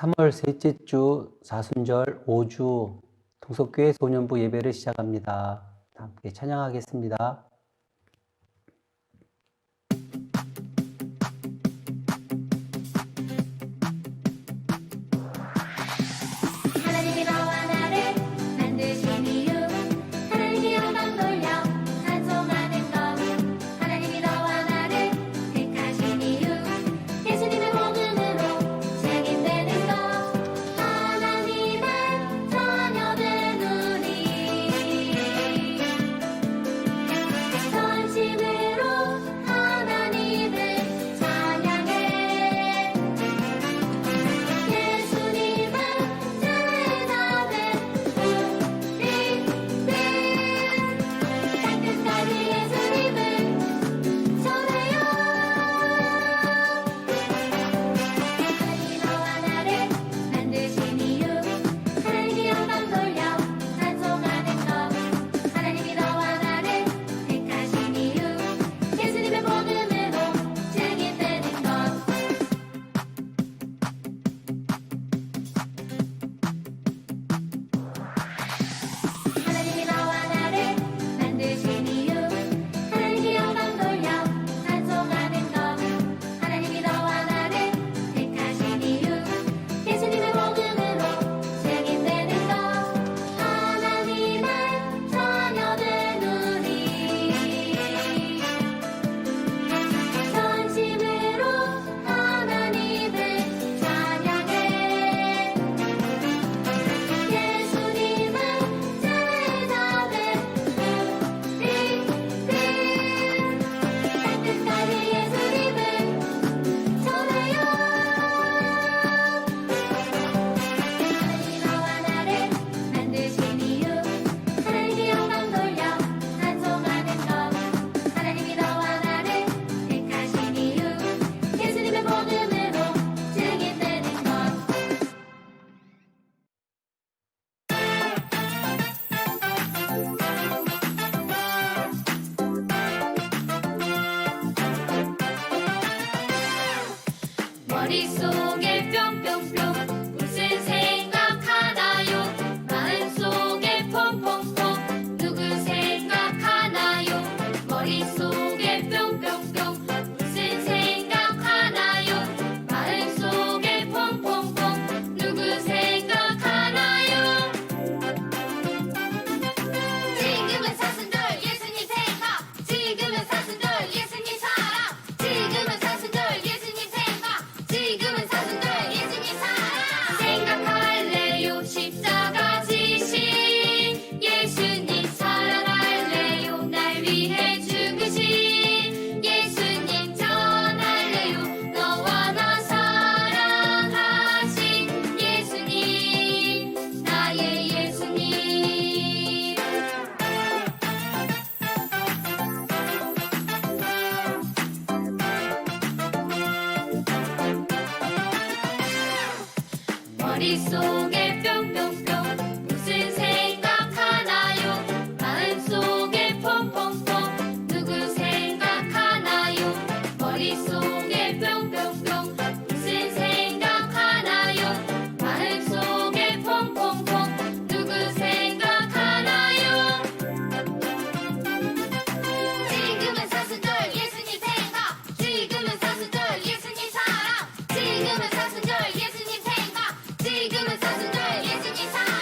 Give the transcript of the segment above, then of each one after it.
3월 셋째 주 사순절 5주 동석교회 소년부 예배를 시작합니다. 함께 찬양하겠습니다. 하나님이 너와 나를 만드신 이유, 하나님이 영광 돌려 찬송하는 것, 하나님이 너와 나를 택하신 이유, 예수님의 복음으로 책임되는 것, 하나님의 자녀된 우리 전심으로 하나님을 찬양해. 예수님은 제자된 우리들, 땅끝까지 예수님을 전해요. 하나님이 너와 나를 만드신 이유, 하나님이 영광 돌려 찬송하는 것, 하나님이 너와 나를 택하신 이유, 예수님의 복음으로 책임되는 것. 하나님이 너와 나를 만드신 이유, 하나님이 영광 돌려 찬송하는 것, 하나님이 너와 나를 택하신 이유, 예수님의 복음으로 책임되는 것, 하나님의 자녀된 우리 전심으로 하나님을 찬양해. 예수님은 제자된 우리들, 땅끝까지 예수님을 전해요. 하나님이 너와 나를 만드신 이유, 하나님이 영광 돌려 찬송하는 것, 하나님이 너와 나를 택하신 이유, 예수님의 복음으로 책임되는 것. 머릿속에 뿅뿅뿅 무슨 생각하나요? 마음속에 퐁퐁퐁 누구 생각하나요? 머릿속에 뿅뿅뿅 무슨 생각하나요? 마음속에 퐁퐁퐁 누구 생각하나요? 지금은 사순절 예수님 생각, 지금은 사순절 예수님 사랑, 지금은 사순절 예수님 생각, 지금은 사순절 예수님 사랑. 생각할래요 십자가 지신 예수님, 사랑할래요 날 위해 죽으신 예수님, 전할래요 너와 나 사랑하신 예수님, 나의 예수님. 머릿속에 뿅뿅뿅 무슨 생각하나요? 마음속에 퐁퐁퐁 누구 생각하나요? 머릿속에 뿅뿅뿅 무슨 생각하나요? 마음속에 퐁퐁퐁 누구 생각하나요? 지금은 사순절 예수님 생각, 지금은 사순절 예수님 사랑, 지금은 사순절 예수님 생각, 지금은 사순절 예수님 사랑.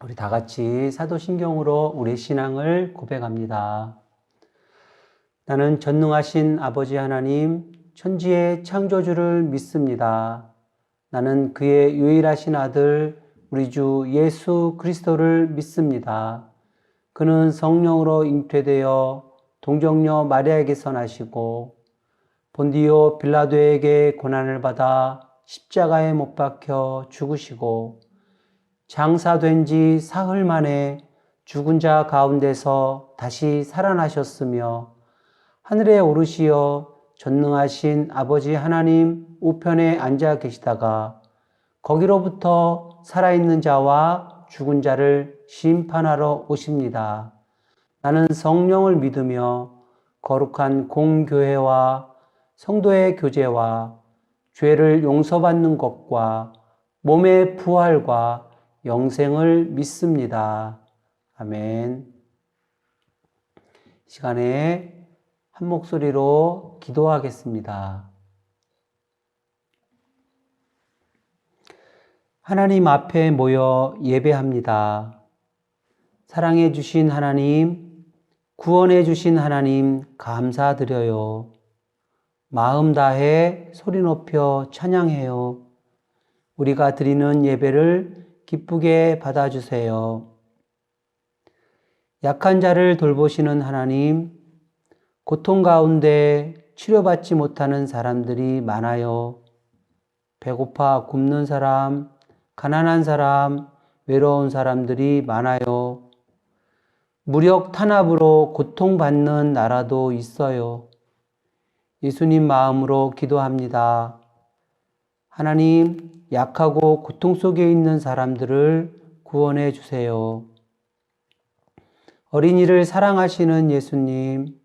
우리 다 같이 사도신경으로 우리의 신앙을 고백합니다. 나는 전능하신 아버지 하나님, 천지의 창조주를 믿습니다. 나는 그의 유일하신 아들, 우리 주 예수 그리스도를 믿습니다. 그는 성령으로 잉태되어 동정녀 마리아에게서 나시고 본디오 빌라도에게 고난을 받아 십자가에 못 박혀 죽으시고 장사된 지 사흘 만에 죽은 자 가운데서 다시 살아나셨으며 하늘에 오르시어 전능하신 아버지 하나님 우편에 앉아 계시다가 거기로부터 살아있는 자와 죽은 자를 심판하러 오십니다. 나는 성령을 믿으며 거룩한 공교회와 성도의 교제와 죄를 용서받는 것과 몸의 부활과 영생을 믿습니다. 아멘. 이 시간에 한 목소리로 기도하겠습니다. 하나님 앞에 모여 예배합니다. 사랑해 주신 하나님, 구원해 주신 하나님 감사드려요. 마음 다해 소리 높여 찬양해요. 우리가 드리는 예배를 기쁘게 받아주세요. 약한 자를 돌보시는 하나님, 고통 가운데 치료받지 못하는 사람들이 많아요. 배고파 굶는 사람, 가난한 사람, 외로운 사람들이 많아요. 무력 탄압으로 고통받는 나라도 있어요. 예수님 마음으로 기도합니다. 하나님, 약하고 고통 속에 있는 사람들을 구원해 주세요. 어린이를 사랑하시는 예수님,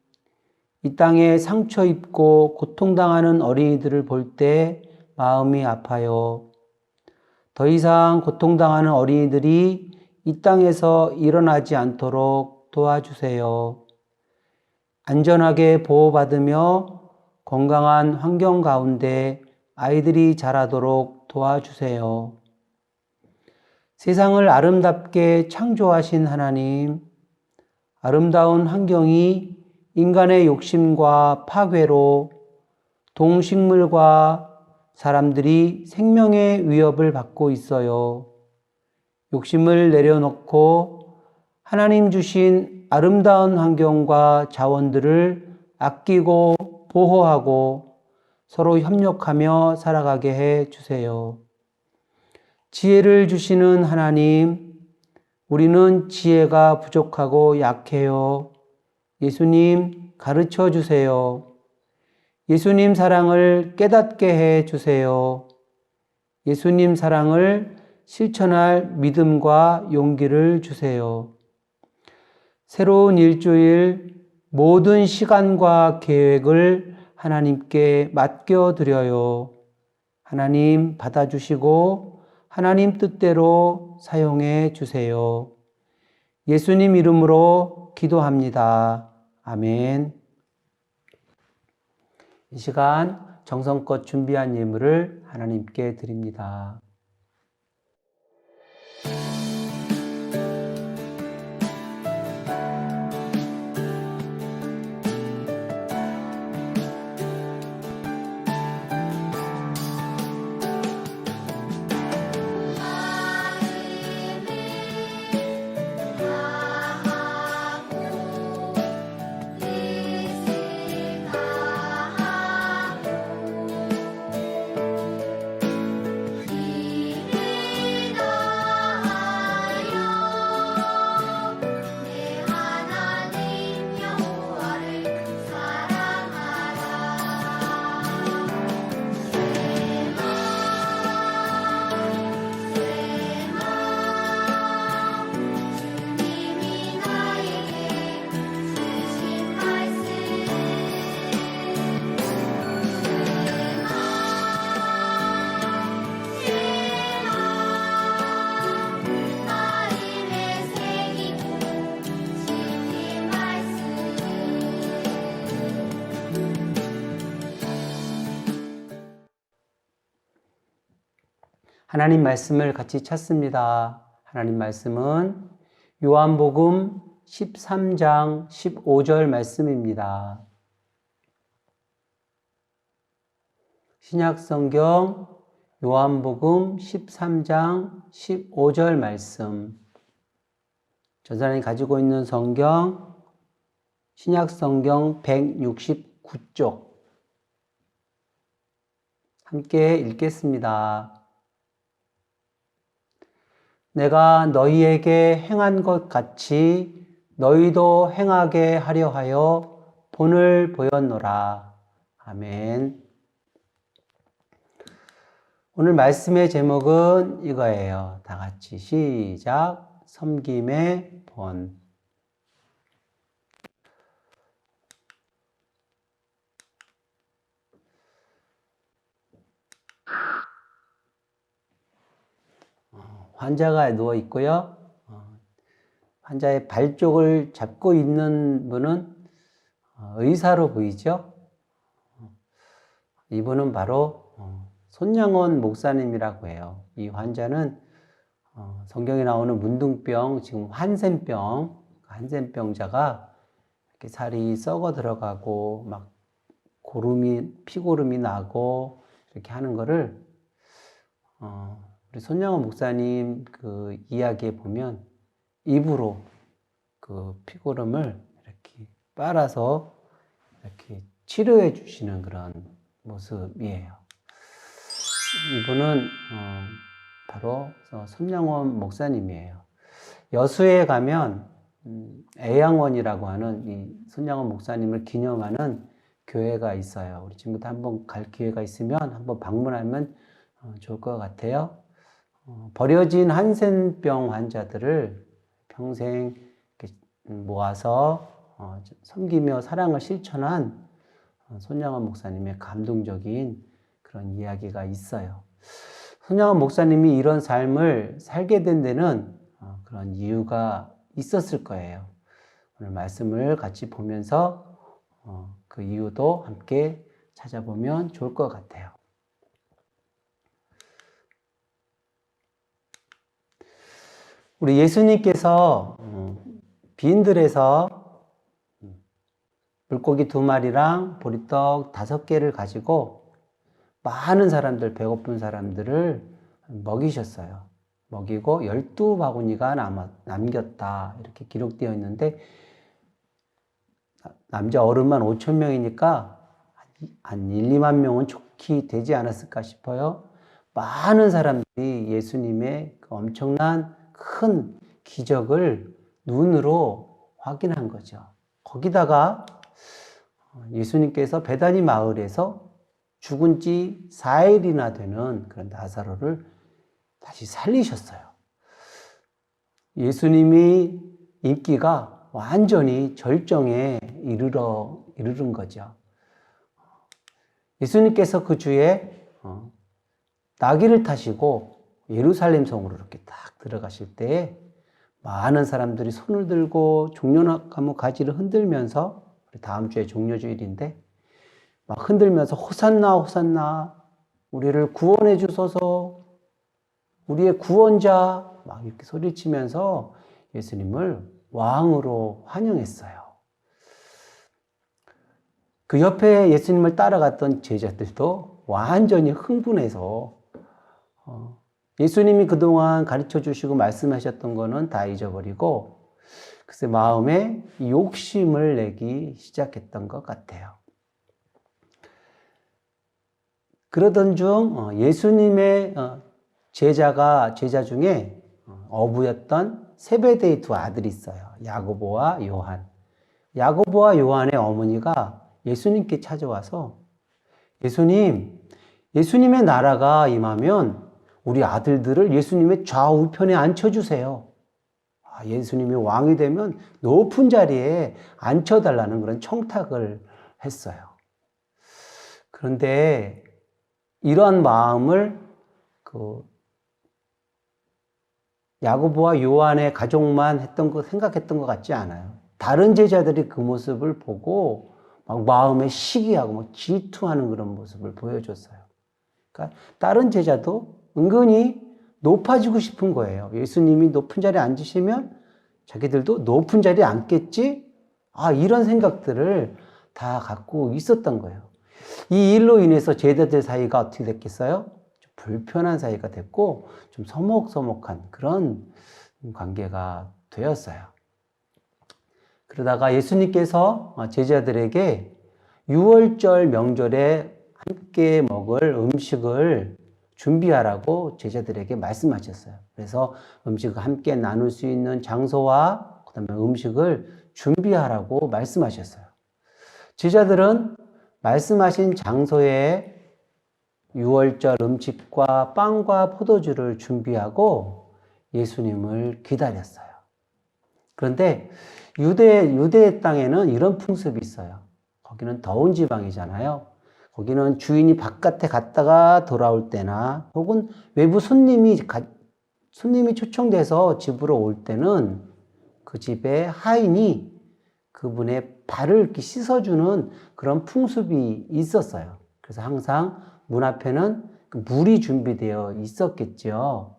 이 땅에 상처 입고 고통당하는 어린이들을 볼 때 마음이 아파요. 더 이상 고통당하는 어린이들이 이 땅에서 일어나지 않도록 도와주세요. 안전하게 보호받으며 건강한 환경 가운데 아이들이 자라도록 도와주세요. 세상을 아름답게 창조하신 하나님, 아름다운 환경이 인간의 욕심과 파괴로 동식물과 사람들이 생명의 위협을 받고 있어요. 욕심을 내려놓고 하나님 주신 아름다운 환경과 자원들을 아끼고 보호하고 서로 협력하며 살아가게 해 주세요. 지혜를 주시는 하나님, 우리는 지혜가 부족하고 약해요. 예수님 가르쳐 주세요. 예수님 사랑을 깨닫게 해 주세요. 예수님 사랑을 실천할 믿음과 용기를 주세요. 새로운 일주일 모든 시간과 계획을 하나님께 맡겨드려요. 하나님 받아주시고 하나님 뜻대로 사용해 주세요. 예수님 이름으로 기도합니다. 아멘. 이 시간 정성껏 준비한 예물을 하나님께 드립니다. 하나님 말씀을 같이 찾습니다. 하나님 말씀은 요한복음 13장 15절 말씀입니다. 신약성경 요한복음 13장 15절 말씀. 전사님이 가지고 있는 성경 신약성경 169쪽 함께 읽겠습니다. 내가 너희에게 행한 것 같이 너희도 행하게 하려 하여 본을 보였노라. 아멘. 오늘 말씀의 제목은 이거예요. 다 같이 시작. 섬김의 본. 환자가 누워 있고요. 환자의 발 쪽을 잡고 있는 분은 의사로 보이죠. 이분은 바로 손양원 목사님이라고 해요. 이 환자는 성경에 나오는 문둥병, 지금 한센병자가 이렇게 살이 썩어 들어가고 막 피고름이 나고 이렇게 하는 거를 우리 손양원 목사님 그 이야기에 보면 입으로 그 피고름을 이렇게 빨아서 이렇게 치료해 주시는 그런 모습이에요. 이분은 바로 손양원 목사님이에요. 여수에 가면 애양원이라고 하는 이 손양원 목사님을 기념하는 교회가 있어요. 우리 지금부터 한번 갈 기회가 있으면 한번 방문하면 좋을 것 같아요. 버려진 한센병 환자들을 평생 이렇게 모아서 섬기며 사랑을 실천한 손양원 목사님의 감동적인 그런 이야기가 있어요. 손양원 목사님이 이런 삶을 살게 된 데는 그런 이유가 있었을 거예요. 오늘 말씀을 같이 보면서 그 이유도 함께 찾아보면 좋을 것 같아요. 우리 예수님께서 빈들에서 물고기 2마리랑 보리떡 5개를 가지고 많은 사람들, 배고픈 사람들을 먹이셨어요. 먹이고 12바구니가 남겼다 이렇게 기록되어 있는데 남자 어른만 5,000명이니까 한 1, 2만 명은 좋게 되지 않았을까 싶어요. 많은 사람들이 예수님의 그 엄청난 큰 기적을 눈으로 확인한 거죠. 거기다가 예수님께서 베다니 마을에서 죽은 지 4일이나 되는 그런 나사로를 다시 살리셨어요. 예수님이 인기가 완전히 절정에 이르른 거죠. 예수님께서 그 주에 나귀를 타시고 예루살렘 성으로 이렇게 딱 들어가실 때에 많은 사람들이 손을 들고 종려나무 가지를 흔들면서 다음 주에 종려주일인데 막 흔들면서 호산나 호산나 우리를 구원해 주소서 우리의 구원자 막 이렇게 소리치면서 예수님을 왕으로 환영했어요. 그 옆에 예수님을 따라갔던 제자들도 완전히 흥분해서 예수님이 그동안 가르쳐 주시고 말씀하셨던 거는 다 잊어버리고 글쎄 마음에 욕심을 내기 시작했던 것 같아요. 그러던 중 예수님의 제자 중에 어부였던 세베데의 2 아들이 있어요. 야고보와 요한. 야고보와 요한의 어머니가 예수님께 찾아와서 예수님의 나라가 임하면 우리 아들들을 예수님의 좌우편에 앉혀주세요. 예수님이 왕이 되면 높은 자리에 앉혀달라는 그런 청탁을 했어요. 그런데 이러한 마음을 야고보와 요한의 가족만 생각했던 것 같지 않아요. 다른 제자들이 그 모습을 보고 막 마음에 시기하고 막 질투하는 그런 모습을 보여줬어요. 그러니까 다른 제자도 은근히 높아지고 싶은 거예요. 예수님이 높은 자리에 앉으시면 자기들도 높은 자리에 앉겠지? 이런 생각들을 다 갖고 있었던 거예요. 이 일로 인해서 제자들 사이가 어떻게 됐겠어요? 좀 불편한 사이가 됐고 좀 서먹서먹한 그런 관계가 되었어요. 그러다가 예수님께서 제자들에게 6월절 명절에 함께 먹을 음식을 준비하라고 제자들에게 말씀하셨어요. 그래서 음식을 함께 나눌 수 있는 장소와 그다음에 음식을 준비하라고 말씀하셨어요. 제자들은 말씀하신 장소에 6월절 음식과 빵과 포도주를 준비하고 예수님을 기다렸어요. 그런데 유대 땅에는 이런 풍습이 있어요. 거기는 더운 지방이잖아요. 거기는 주인이 바깥에 갔다가 돌아올 때나 혹은 외부 손님이 초청돼서 집으로 올 때는 그 집에 하인이 그분의 발을 이렇게 씻어주는 그런 풍습이 있었어요. 그래서 항상 문 앞에는 물이 준비되어 있었겠죠.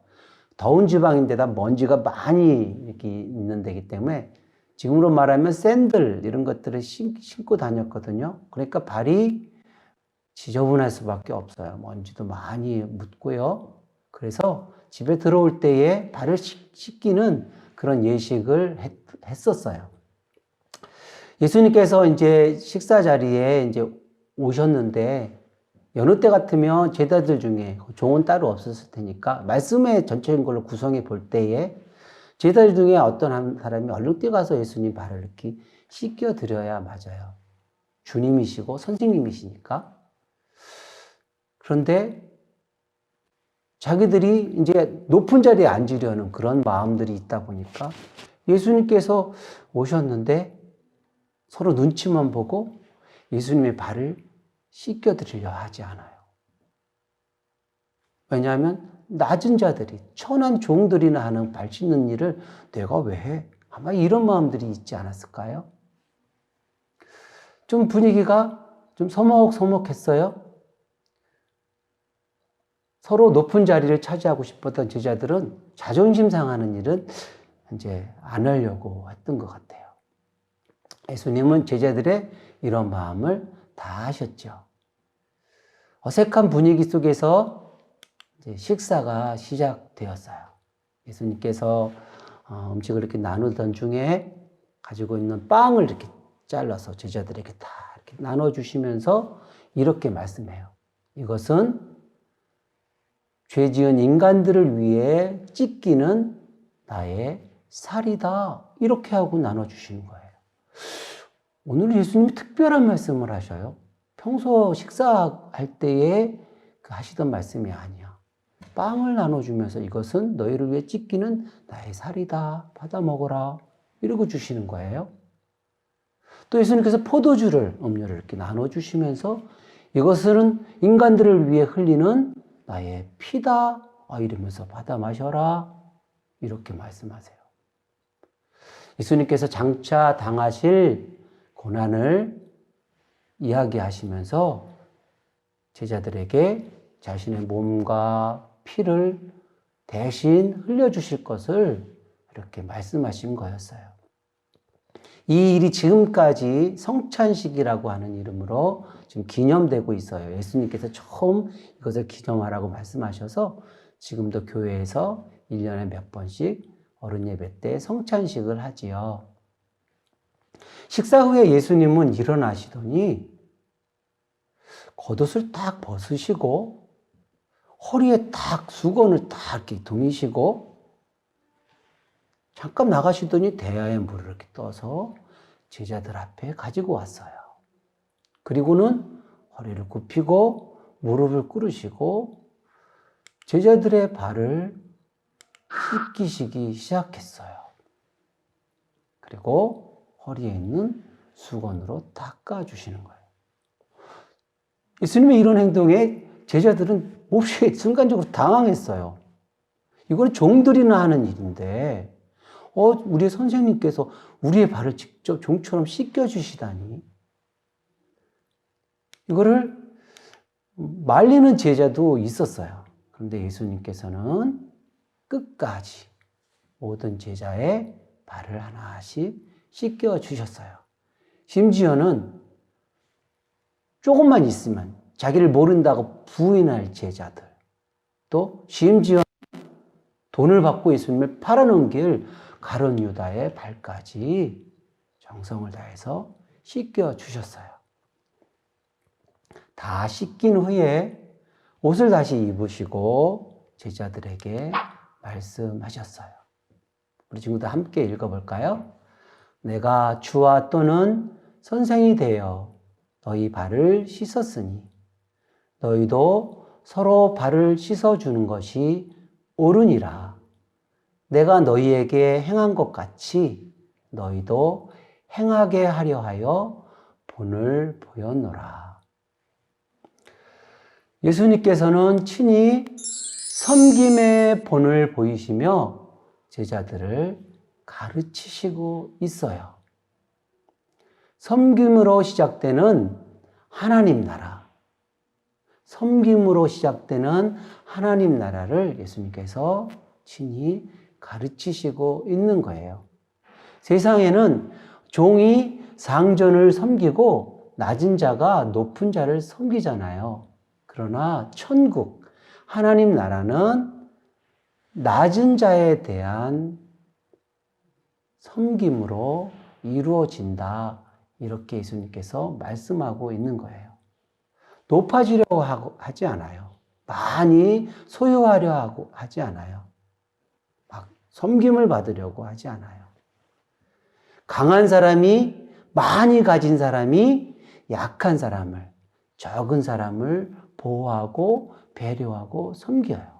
더운 지방인데다 먼지가 많이 이렇게 있는 데기 때문에 지금으로 말하면 샌들 이런 것들을 신고 다녔거든요. 그러니까 발이 지저분할 수밖에 없어요. 먼지도 많이 묻고요. 그래서 집에 들어올 때에 발을 씻기는 그런 예식을 했었어요. 예수님께서 이제 식사 자리에 이제 오셨는데 여느 때 같으면 제자들 중에 종은 따로 없었을 테니까 말씀의 전체적인 걸로 구성해 볼 때에 제자들 중에 어떤 한 사람이 얼른 뛰어가서 예수님 발을 이렇게 씻겨 드려야 맞아요. 주님이시고 선생님이시니까. 그런데 자기들이 이제 높은 자리에 앉으려는 그런 마음들이 있다 보니까 예수님께서 오셨는데 서로 눈치만 보고 예수님의 발을 씻겨드리려 하지 않아요. 왜냐하면 낮은 자들이, 천한 종들이나 하는 발 씻는 일을 내가 왜 해? 아마 이런 마음들이 있지 않았을까요? 좀 분위기가 좀 서먹서먹했어요. 서로 높은 자리를 차지하고 싶었던 제자들은 자존심 상하는 일은 이제 안 하려고 했던 것 같아요. 예수님은 제자들의 이런 마음을 다 아셨죠. 어색한 분위기 속에서 이제 식사가 시작되었어요. 예수님께서 음식을 이렇게 나누던 중에 가지고 있는 빵을 이렇게 잘라서 제자들에게 다 이렇게 나눠주시면서 이렇게 말씀해요. 이것은 죄 지은 인간들을 위해 찢기는 나의 살이다. 이렇게 하고 나눠주시는 거예요. 오늘 예수님이 특별한 말씀을 하셔요. 평소 식사할 때에 하시던 말씀이 아니야. 빵을 나눠주면서 이것은 너희를 위해 찢기는 나의 살이다. 받아 먹어라. 이러고 주시는 거예요. 또 예수님께서 포도주를, 음료를 이렇게 나눠주시면서 이것은 인간들을 위해 흘리는 나의 피다. 이러면서 받아 마셔라. 이렇게 말씀하세요. 예수님께서 장차 당하실 고난을 이야기하시면서 제자들에게 자신의 몸과 피를 대신 흘려주실 것을 이렇게 말씀하신 거였어요. 이 일이 지금까지 성찬식이라고 하는 이름으로 지금 기념되고 있어요. 예수님께서 처음 이것을 기념하라고 말씀하셔서 지금도 교회에서 1년에 몇 번씩 어른 예배 때 성찬식을 하지요. 식사 후에 예수님은 일어나시더니 겉옷을 딱 벗으시고 허리에 딱 수건을 딱 이렇게 동이시고 잠깐 나가시더니 대야에 물을 이렇게 떠서 제자들 앞에 가지고 왔어요. 그리고는 허리를 굽히고 무릎을 꿇으시고 제자들의 발을 씻기시기 시작했어요. 그리고 허리에 있는 수건으로 닦아주시는 거예요. 예수님의 이런 행동에 제자들은 몹시 순간적으로 당황했어요. 이건 종들이나 하는 일인데 우리 선생님께서 우리의 발을 직접 종처럼 씻겨주시다니. 이거를 말리는 제자도 있었어요. 그런데 예수님께서는 끝까지 모든 제자의 발을 하나씩 씻겨 주셨어요. 심지어는 조금만 있으면 자기를 모른다고 부인할 제자들, 또 심지어 돈을 받고 예수님을 팔아넘길 가룟 유다의 발까지 정성을 다해서 씻겨 주셨어요. 다 씻긴 후에 옷을 다시 입으시고 제자들에게 말씀하셨어요. 우리 친구들 함께 읽어볼까요? 내가 주와 또는 선생이 되어 너희 발을 씻었으니 너희도 서로 발을 씻어주는 것이 옳으니라. 내가 너희에게 행한 것 같이 너희도 행하게 하려 하여 본을 보였노라. 예수님께서는 친히 섬김의 본을 보이시며 제자들을 가르치시고 있어요. 섬김으로 시작되는 하나님 나라, 섬김으로 시작되는 하나님 나라를 예수님께서 친히 가르치시고 있는 거예요. 세상에는 종이 상전을 섬기고 낮은 자가 높은 자를 섬기잖아요. 그러나 천국, 하나님 나라는 낮은 자에 대한 섬김으로 이루어진다. 이렇게 예수님께서 말씀하고 있는 거예요. 높아지려고 하지 않아요. 많이 소유하려 하지 않아요. 막 섬김을 받으려고 하지 않아요. 강한 사람이, 많이 가진 사람이 약한 사람을, 적은 사람을 보호하고 배려하고 섬겨요.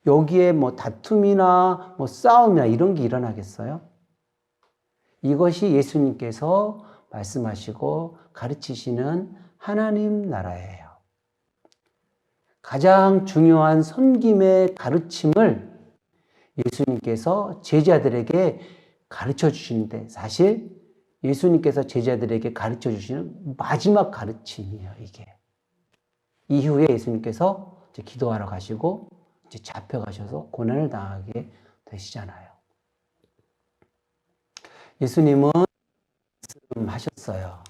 여기에 뭐 다툼이나 뭐 싸움이나 이런 게 일어나겠어요? 이것이 예수님께서 말씀하시고 가르치시는 하나님 나라예요. 가장 중요한 섬김의 가르침을 예수님께서 제자들에게 가르쳐 주시는데, 사실 예수님께서 제자들에게 가르쳐 주시는 마지막 가르침이에요, 이게. 이후에 예수님께서 이제 기도하러 가시고 이제 잡혀가셔서 고난을 당하게 되시잖아요. 예수님은 말씀하셨어요.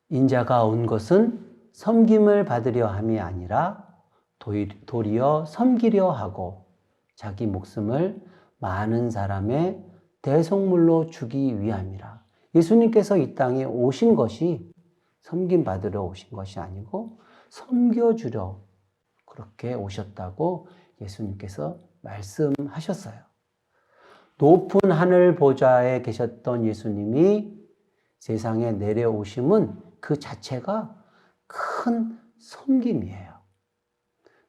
인자가 온 것은 섬김을 받으려 함이 아니라 도리어 섬기려 하고 자기 목숨을 많은 사람의 대속물로 주기 위함이라. 예수님께서 이 땅에 오신 것이 섬김 받으러 오신 것이 아니고 섬겨주려 그렇게 오셨다고 예수님께서 말씀하셨어요. 높은 하늘 보좌에 계셨던 예수님이 세상에 내려오심은 그 자체가 큰 섬김이에요.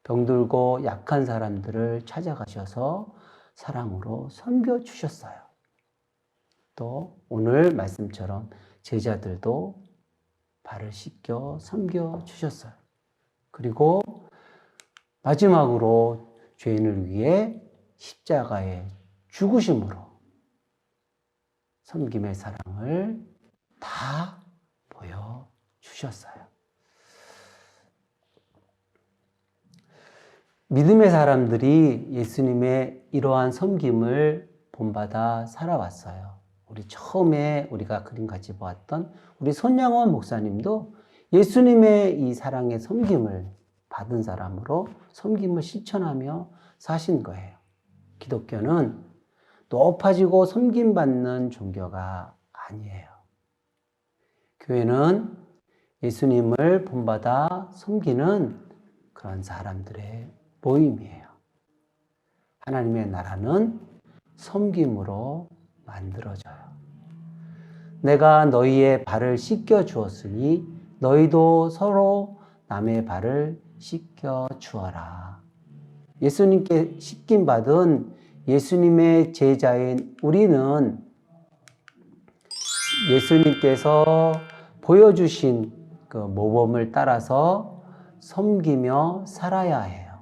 병들고 약한 사람들을 찾아가셔서 사랑으로 섬겨주셨어요. 또 오늘 말씀처럼 제자들도 발을 씻겨 섬겨주셨어요. 그리고 마지막으로 죄인을 위해 십자가에 죽으심으로 섬김의 사랑을 다 보여주셨어요. 믿음의 사람들이 예수님의 이러한 섬김을 본받아 살아왔어요. 우리 처음에 우리가 그림같이 보았던 우리 손양원 목사님도 예수님의 이 사랑의 섬김을 받은 사람으로 섬김을 실천하며 사신 거예요. 기독교는 높아지고 섬김받는 종교가 아니에요. 교회는 예수님을 본받아 섬기는 그런 사람들의 모임이에요. 하나님의 나라는 섬김으로 만들어져요. 내가 너희의 발을 씻겨 주었으니 너희도 서로 남의 발을 씻겨 주어라. 예수님께 씻김 받은 예수님의 제자인 우리는 예수님께서 보여주신 그 모범을 따라서 섬기며 살아야 해요.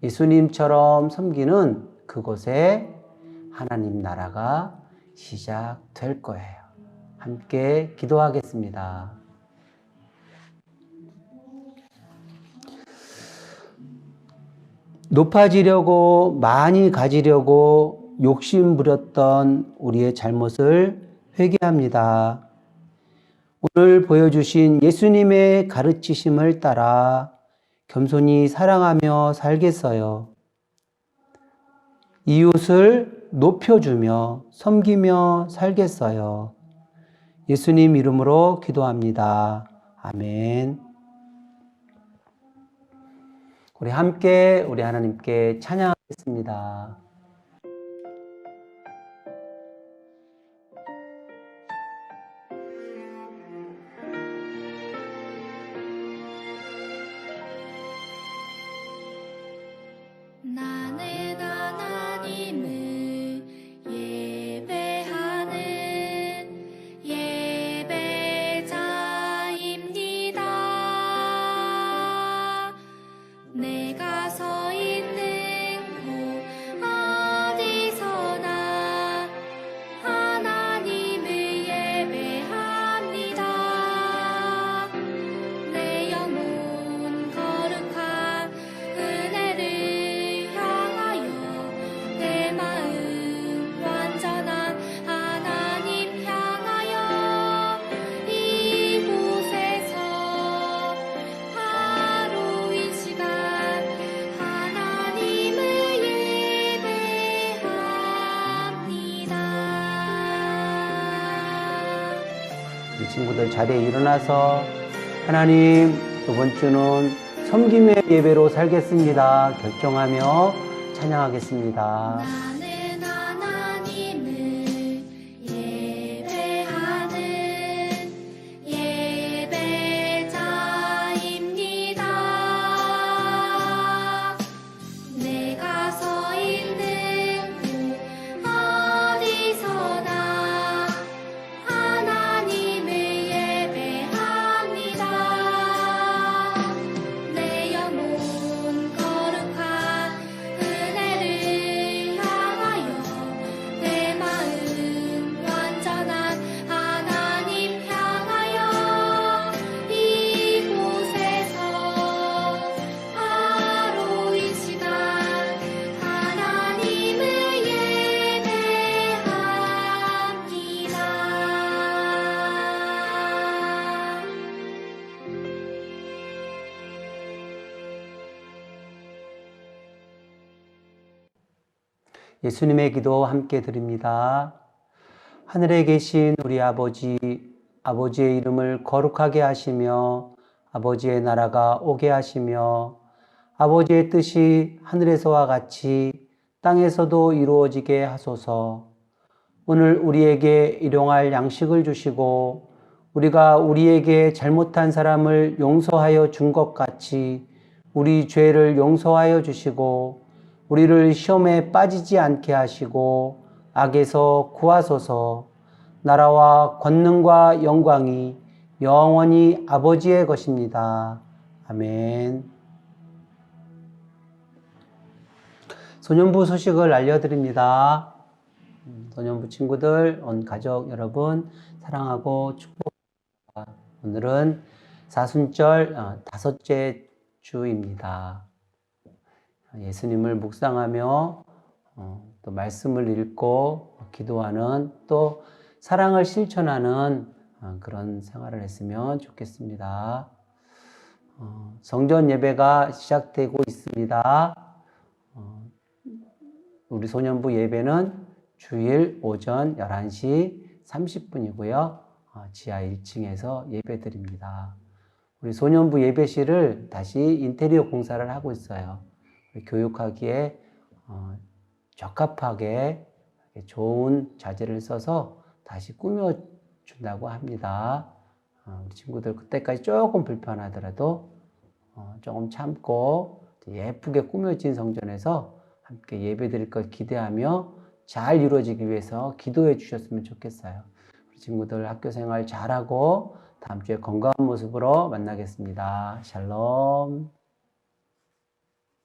예수님처럼 섬기는 그곳에 하나님 나라가 시작될 거예요. 함께 기도하겠습니다. 높아지려고 많이 가지려고 욕심 부렸던 우리의 잘못을 회개합니다. 오늘 보여주신 예수님의 가르치심을 따라 겸손히 사랑하며 살겠어요. 이웃을 높여주며 섬기며 살겠어요. 예수님 이름으로 기도합니다. 아멘. 우리 함께 우리 하나님께 찬양하겠습니다. 나는 하나님을 예배하는 예배자입니다. 내가 서 있는 곳 어디서나 하나님을 예배합니다. 내 영혼 거룩한 은혜를 향하여 내 마음 완전한 하나님 향하여 이곳에서 바로 이 시간 하나님을 예배합니다. 우리 친구들 자리에 일어나서 하나님 이번 주는 섬김의 예배로 살겠습니다. 결정하며 찬양하겠습니다. 나는 하나님을 예배하는 예배자입니다. 내가 서 있는 곳 어디서나 하나님을 예배합니다. 내 영혼 거룩한 은혜를 향하여 내 마음 완전한 하나님 향하여 이곳에서 바로 이 시간 하나님을 예배합니다. 예수님의 기도 함께 드립니다. 하늘에 계신 우리 아버지, 아버지의 이름을 거룩하게 하시며 아버지의 나라가 오게 하시며 아버지의 뜻이 하늘에서와 같이 땅에서도 이루어지게 하소서. 오늘 우리에게 일용할 양식을 주시고 우리가 우리에게 잘못한 사람을 용서하여 준 것 같이 우리 죄를 용서하여 주시고 우리를 시험에 빠지지 않게 하시고 악에서 구하소서. 나라와 권능과 영광이 영원히 아버지의 것입니다. 아멘. 소년부 소식을 알려드립니다. 소년부 친구들, 온 가족 여러분 사랑하고 축복합니다. 오늘은 사순절 다섯째 주입니다. 예수님을 묵상하며 또 말씀을 읽고 기도하는 또 사랑을 실천하는 그런 생활을 했으면 좋겠습니다. 성전 예배가 시작되고 있습니다. 우리 소년부 예배는 주일 오전 11시 30분이고요. 지하 1층에서 예배 드립니다. 우리 소년부 예배실을 다시 인테리어 공사를 하고 있어요. 교육하기에 적합하게 좋은 자재를 써서 다시 꾸며준다고 합니다. 우리 친구들 그때까지 조금 불편하더라도 조금 참고 예쁘게 꾸며진 성전에서 함께 예배 드릴 걸 기대하며 잘 이루어지기 위해서 기도해 주셨으면 좋겠어요. 우리 친구들 학교 생활 잘하고 다음 주에 건강한 모습으로 만나겠습니다. 샬롬.